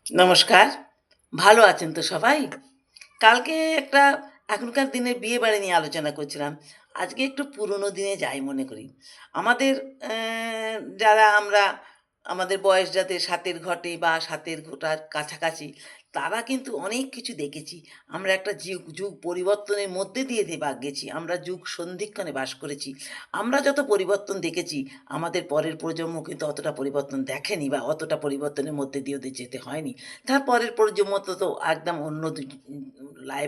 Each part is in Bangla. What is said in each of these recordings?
নমস্কার। ভালো আছেন তো সবাই? কালকে একটা এখনকার দিনের বিয়ে বাড়ি নিয়ে আলোচনা করছিলাম। আজকে একটু পুরোনো দিনে যাই মনে করি। আমাদের যারা আমরা আমাদের বয়স যাদের ৭ এর ঘটে বা ৭ এর ঘটার কাছাকাছি, তারা কিন্তু অনেক কিছু দেখেছি। আমরা একটা যুগ পরিবর্তনের মধ্যে দিয়ে গেছি। আমরা যুগ সন্ধিক্ষণে বাস করেছি। আমরা যত পরিবর্তন দেখেছি, আমাদের পরের প্রজন্ম কিন্তু অতটা পরিবর্তন দেখেনি বা অতটা পরিবর্তনের মধ্যে দিয়ে ওদের যেতে হয়নি। তার পরের প্রজন্ম তো একদম অন্য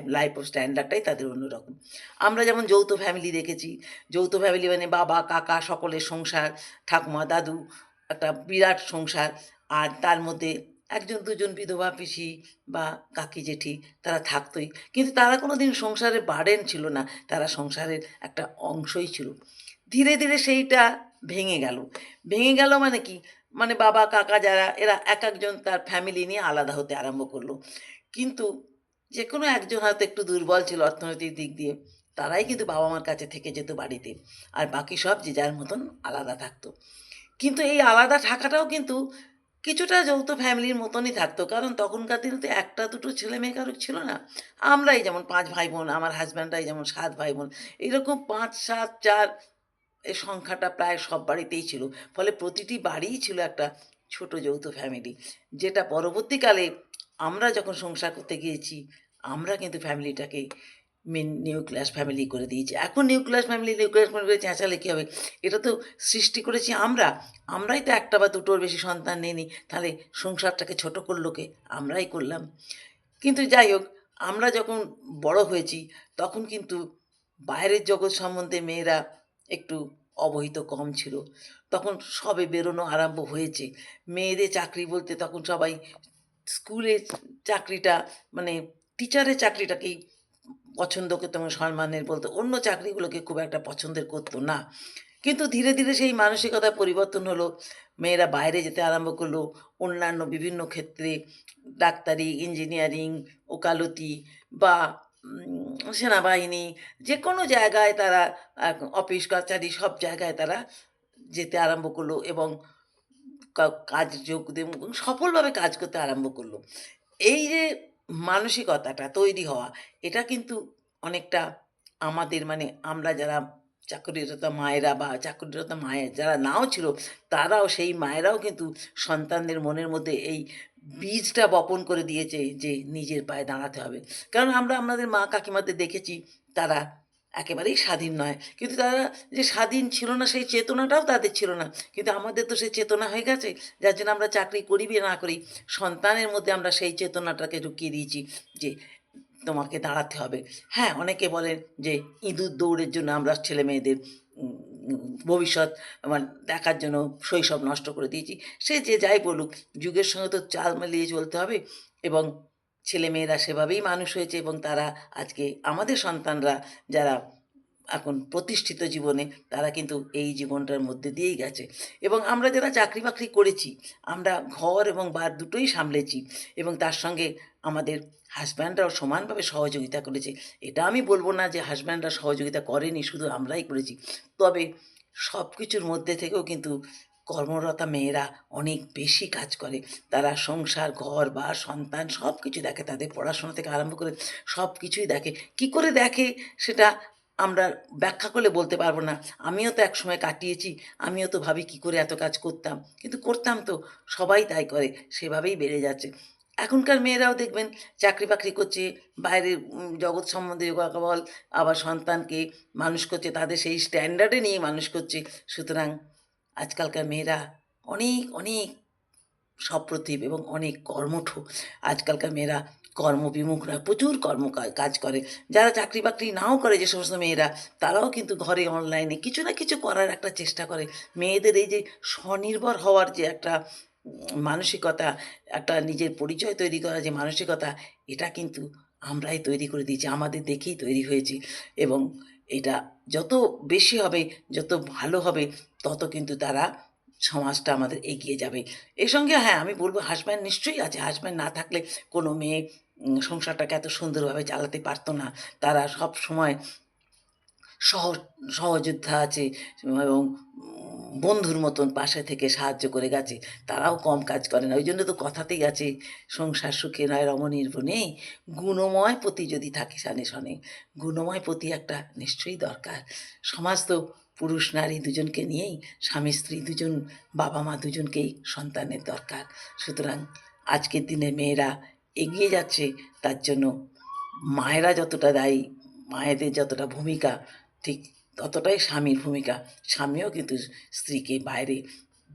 লাইফ অফ স্ট্যান্ডার্ডটাই তাদের অন্যরকম। আমরা যেমন যৌথ ফ্যামিলি দেখেছি। যৌথ ফ্যামিলি মানে বাবা, কাকা সকলের সংসার, ঠাকুমা, দাদু, একটা বিরাট সংসার। আর তার মধ্যে ১ জন ২ জন বিধবা পিসি বা কাকি জেঠি তারা থাকতই। কিন্তু তারা কোনোদিন সংসারের বার্ডেন ছিল না। তারা সংসারের একটা অংশই ছিল। ধীরে, ধীরে সেইটা ভেঙে গেল। ভেঙে গেল মানে কি? মানে বাবা, কাকা যারা এরা একেকজন তার ফ্যামিলি নিয়ে আলাদা হতে আরম্ভ করল। কিন্তু যেকোনো একজন হয়তো একটু দুর্বল ছিল অর্থনৈতিক দিক দিয়ে, তারাই কিন্তু বাবা-মার কাছে থেকে যেত বাড়িতে। আর বাকি সব যে যার মতন আলাদা থাকত। কিন্তু এই আলাদা থাকাটাও কিন্তু কিছুটা যৌথ ফ্যামিলির মতনই থাকতো। কারণ তখনকার দিনে তো ১ টা ২ টো ছেলে-মেয়ে কারো ছিল না। আমরাই যেমন ৫ ভাই-বোন, আমার হাসব্যান্ডরাই যেমন ৭ ভাই-বোন। এরকম ৫, ৭, ৪ এই সংখ্যাটা প্রায় সব বাড়িতেই ছিল। ফলে প্রতিটি বাড়িই ছিল একটা ছোট যৌথ ফ্যামিলি। যেটা পরবর্তীকালে আমরা যখন সংসার করতে গিয়েছি, আমরা কিন্তু ফ্যামিলিটাকে নিউক্লিয়াস ফ্যামিলি করে দিয়েছি। এখন নিউক্লিয়াস ফ্যামিলি করে চেঁচালে কী হবে? এটা তো সৃষ্টি করেছি আমরা। আমরাই তো ১ টা বা ২ টোর বেশি সন্তান নেইনি। তাহলে সংসারটাকে ছোট করল কে? আমরাই করলাম। কিন্তু যাই হোক, আমরা যখন বড় হয়েছি, তখন কিন্তু বাইরের জগৎ সম্বন্ধে মেয়েরা একটু অবহিত কম ছিল। তখন সবে বেরোনো আরম্ভ হয়েছে। মেয়েদের চাকরি বলতে তখন সবাই স্কুলের চাকরিটা মানে টিচারের চাকরিটাকেই পছন্দ করতো এবং সম্মানের বলতো। অন্য চাকরিগুলোকে খুব একটা পছন্দের করতো না। কিন্তু ধীরে, ধীরে সেই মানসিকতার পরিবর্তন হলো। মেয়েরা বাইরে যেতে আরম্ভ করলো। অন্যান্য বিভিন্ন ক্ষেত্রে ডাক্তারি, ইঞ্জিনিয়ারিং, ওকালতি বা সেনাবাহিনী যেকোনো জায়গায় তারা অফিস কাচারি সব জায়গায় তারা যেতে আরম্ভ করলো এবং কাজ যোগ দিয়ে সফলভাবে কাজ করতে আরম্ভ করলো। এই যে মানসিকতাটা তৈরি হওয়া, এটা কিন্তু অনেকটা আমাদের মানে আমরা যারা চাকরিরত মায়েরা বা চাকরিরত মায়ের যারা নাও ছিল, তারাও সেই মায়েরাও কিন্তু সন্তানদের মনের মধ্যে এই বীজটা বপন করে দিয়েছে যে নিজের পায়ে দাঁড়াতে হবে। কারণ আমরা আমাদের মা কাকিমাদের দেখেছি তারা একেবারেই স্বাধীন নয়। কিন্তু তারা যে স্বাধীন ছিল না সেই চেতনাটাও তাদের ছিল না। কিন্তু আমাদের তো সেই চেতনা হয়ে গেছে। যার জন্য আমরা চাকরি করি বা না করি, সন্তানের মধ্যে আমরা সেই চেতনাটাকে ঢুকিয়ে দিয়েছি যে তোমাকে দাঁড়াতে হবে। হ্যাঁ, অনেকে বলেন যে ইঁদুর দৌড়ের জন্য আমরা ছেলেমেয়েদের উম উম ভবিষ্যৎ দেখার জন্য শৈশব নষ্ট করে দিয়েছি। সে যে যাই বলুক, যুগের সঙ্গে তো চাল মিলিয়ে চলতে হবে এবং ছেলেমেয়েরা সেভাবেই মানুষ হয়েছে এবং তারা আজকে আমাদের সন্তানরা যারা এখন প্রতিষ্ঠিত জীবনে তারা কিন্তু এই জীবনটার মধ্যে দিয়েই গেছে এবং আমরা যারা চাকরি-বাকরি করেছি, আমরা ঘর এবং বার দুটোই সামলেছি এবং তার সঙ্গে আমাদের হাসব্যান্ডরাও সমানভাবে সহযোগিতা করেছে। এটা আমি বলব না যে হাসব্যান্ডরা সহযোগিতা করেনি, শুধু আমরাই করেছি। তবে সবকিছুর মধ্যে থেকেও কিন্তু কর্মরতা মেয়েরা অনেক বেশি কাজ করে। তারা সংসার, ঘর-বার, সন্তান সবকিছু দেখে। তাদের পড়াশোনা থেকে আরম্ভ করে সবকিছুই দেখে। কী করে দেখে সেটা আমরা ব্যাখ্যা করলে বলতে পারব না। আমিও তো একসময় কাটিয়েছি। আমিও তো ভাবি কী করে এত কাজ করতাম। কিন্তু করতাম তো। সবাই তাই করে। সেভাবেই বেড়ে যাচ্ছে। এখনকার মেয়েরাও দেখবেন চাকরি-বাকরি করছে, বাইরের জগৎ সম্বন্ধে ওয়াকিবহাল, আবার সন্তানকে মানুষ করছে, তাদের সেই স্ট্যান্ডার্ডে নিয়ে মানুষ করছে। সুতরাং আজকালকার মেয়েরা অনেক, অনেক সপ্রতিভ এবং অনেক কর্মঠ। আজকালকার মেয়েরা কর্মবিমুখরা প্রচুর কাজ করে। যারা চাকরি-বাকরি নাও করে যে সমস্ত মেয়েরা, তারাও কিন্তু ঘরে অনলাইনে কিছু না কিছু করার একটা চেষ্টা করে। মেয়েদের এই যে স্বনির্ভর হওয়ার যে একটা মানসিকতা, একটা নিজের পরিচয় তৈরি করার যে মানসিকতা, এটা কিন্তু আমরাই তৈরি করে দিয়েছি। আমাদের দেখেই তৈরি হয়েছি এবং এটা যত বেশি হবে, যত ভালো হবে, তত কিন্তু তারা সমাজটা আমাদের এগিয়ে যাবে। এর সঙ্গে হ্যাঁ, আমি বলব হাসব্যান্ড নিশ্চয়ই আছে। হাসব্যান্ড না থাকলে কোনো মেয়ে সংসারটাকে এত সুন্দরভাবে চালাতে পারত না। তারা সবসময় সহ সহযোদ্ধা আছে এবং বন্ধুর মতন পাশে থেকে সাহায্য করে গেছে, তারাও কম কাজ করে না। ওই জন্য তো কথাতেই আছে, সংসার সুখে নয় রমণীর বনে, গুণময় পতি যদি থাকে সানে সনে। গুণময় পতি একটা নিশ্চয়ই দরকার। সমাজ তো পুরুষ নারী দুজনকে নিয়েই, স্বামী স্ত্রী দুজন, বাবা মা দুজনকেই সন্তানের দরকার। সুতরাং আজকের দিনে মেয়েরা এগিয়ে যাচ্ছে, তার জন্য মায়েরা যতটা দায়ী, মায়েদের যতটা ভূমিকা, ঠিক ততটাই স্বামীর ভূমিকা। স্বামীও কিন্তু স্ত্রীকে বাইরে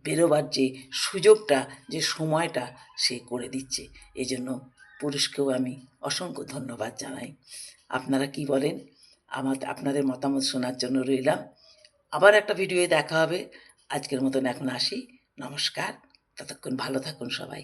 বেরোবার যে সুযোগটা, যে সময়টা সে করে দিচ্ছে। এজন্য পুরুষকেও আমি অসংখ্য ধন্যবাদ জানাই। আপনারা কি বলেন? আপনাদের মতামত শোনার জন্য রইলাম। আবার একটা ভিডিওয়ে দেখা হবে। আজকের মতন এখন আসি। নমস্কার। ততক্ষণ ভালো থাকুন সবাই।